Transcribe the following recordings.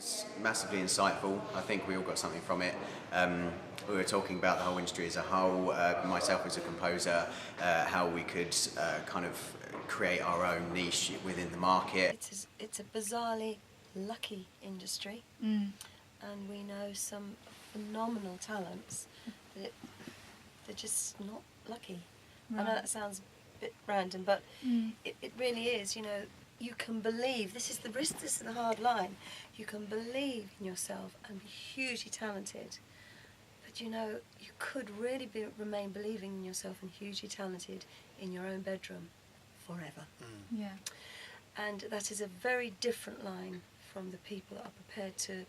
was massively insightful. I think we all got something from it. We were talking about the whole industry as a whole, myself as a composer, how we could kind of create our own niche within the market. It's a bizarrely lucky industry, and we know some phenomenal talents that they're just not lucky. Right. I know that sounds a bit random, but it really is. You know, you can believe, this is the hard line, you can believe in yourself and be hugely talented, but you know, you could really remain believing in yourself and hugely talented in your own bedroom forever. Yeah. And that is a very different line from the people that are prepared to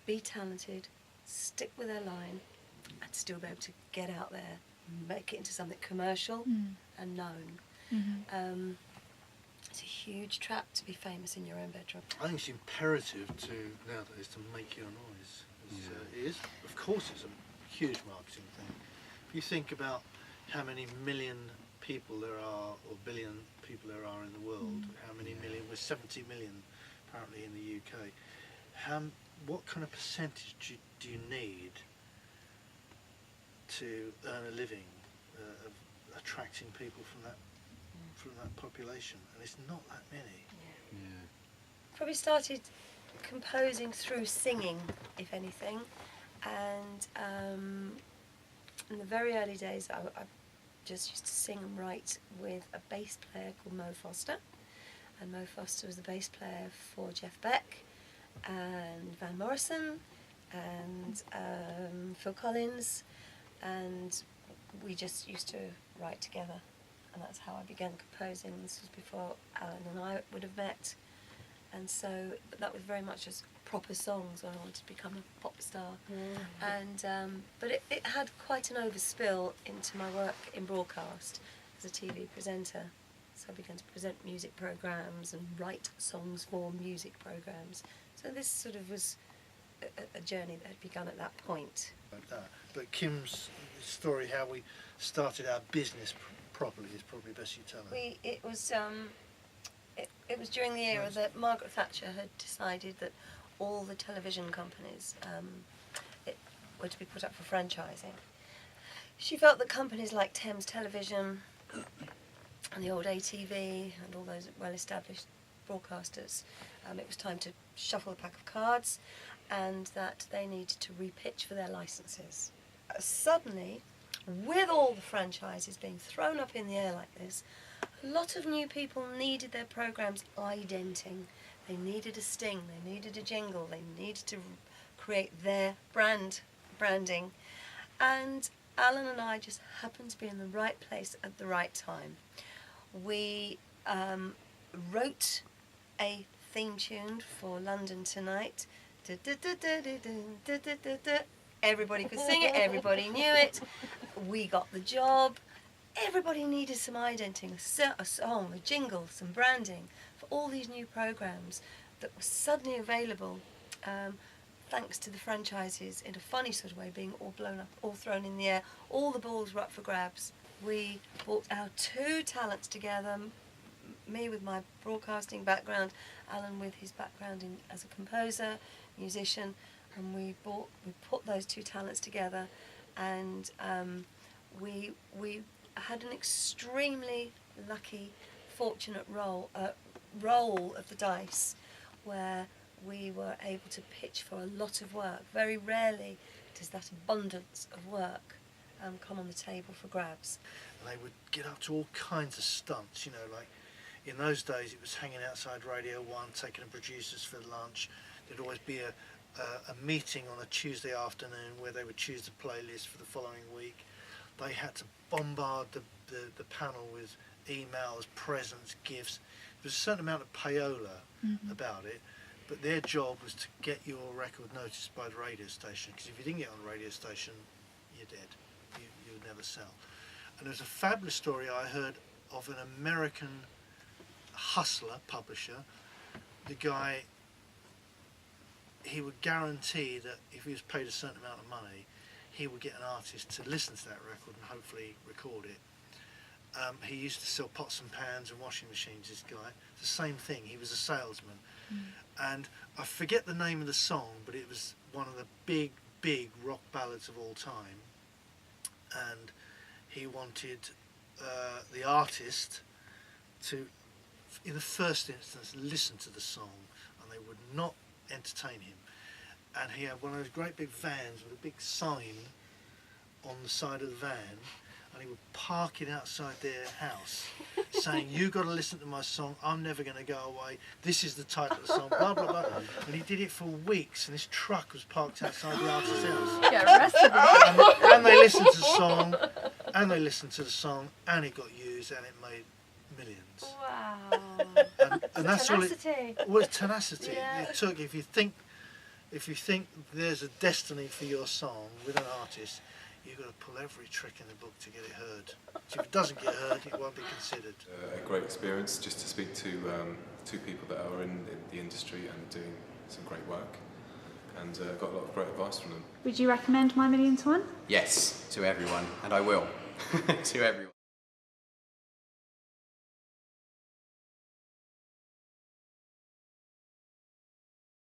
be talented, stick with their line, and still be able to get out there and make it into something commercial and known. It's a huge trap to be famous in your own bedroom. I think it's imperative to nowadays to make your noise. It is, of course, it's a huge marketing thing. If you think about how many million people there are, or billion people there are in the world, how many million? We're 70 million apparently in the UK. What kind of percentage do you need to earn a living of attracting people from that population? And it's not that many. Probably started composing through singing, if anything, and in the very early days I just used to sing and write with a bass player called Mo Foster, and Mo Foster was the bass player for Jeff Beck and Van Morrison and Phil Collins, and we just used to write together, and that's how I began composing. This was before Alan and I would have met, and so but that was very much as proper songs when I wanted to become a pop star. And but it had quite an overspill into my work in broadcast as a TV presenter. So I began to present music programmes and write songs for music programmes. So this sort of was a journey that had begun at that point. But Kim's story, how we started our business properly, is probably best you tell her. It was during the era that Margaret Thatcher had decided that all the television companies were to be put up for franchising. She felt that companies like Thames Television and the old ATV and all those well-established broadcasters, it was time to shuffle the pack of cards, and that they needed to repitch for their licenses. Suddenly, with all the franchises being thrown up in the air like this, a lot of new people needed their programmes identing. They needed a sting, they needed a jingle, they needed to create their branding. And Alan and I just happened to be in the right place at the right time. We wrote a theme tune for London Tonight. Everybody could sing it, everybody knew it. We got the job. Everybody needed some identing, a song, a jingle, some branding for all these new programmes that were suddenly available, thanks to the franchises in a funny sort of way being all blown up, all thrown in the air. All the balls were up for grabs. We brought our two talents together, me with my broadcasting background, Alan with his background as a composer, musician, and we put those two talents together, and we had an extremely lucky, fortunate roll of the dice, where we were able to pitch for a lot of work. Very rarely does that abundance of work come on the table for grabs. And they would get up to all kinds of stunts, you know, like in those days it was hanging outside Radio 1, taking the producers for lunch. There'd always be a meeting on a Tuesday afternoon where they would choose the playlist for the following week. They had to bombard the panel with emails, presents, gifts. There was a certain amount of payola about it, but their job was to get your record noticed by the radio station, because if you didn't get on the radio station, you're dead. You would never sell. And there was a fabulous story I heard of an American hustler publisher. The guy, he would guarantee that if he was paid a certain amount of money, he would get an artist to listen to that record and hopefully record it. He used to sell pots and pans and washing machines, this guy. It's the same thing. He was a salesman. And I forget the name of the song, but it was one of the big rock ballads of all time. And he wanted the artist to, in the first instance, listen to the song, and they would not entertain him. And he had one of those great big vans with a big sign on the side of the van, and he would park it outside their house saying, "You got to listen to my song, I'm never going to go away, this is the title of the song, blah blah blah." And he did it for weeks, and his truck was parked outside the artist's house. Get arrested. And they listened to the song, and they listened to the song, and it got used, and it made millions. Wow. And that's all it. Tenacity. Well, it's tenacity. Yeah. It took. If you think there's a destiny for your song with an artist, you've got to pull every trick in the book to get it heard. So if it doesn't get heard, it won't be considered. A great experience just to speak to two people that are in the industry and doing some great work, and got a lot of great advice from them. Would you recommend My Million to One? Yes, to everyone, and I will. To everyone.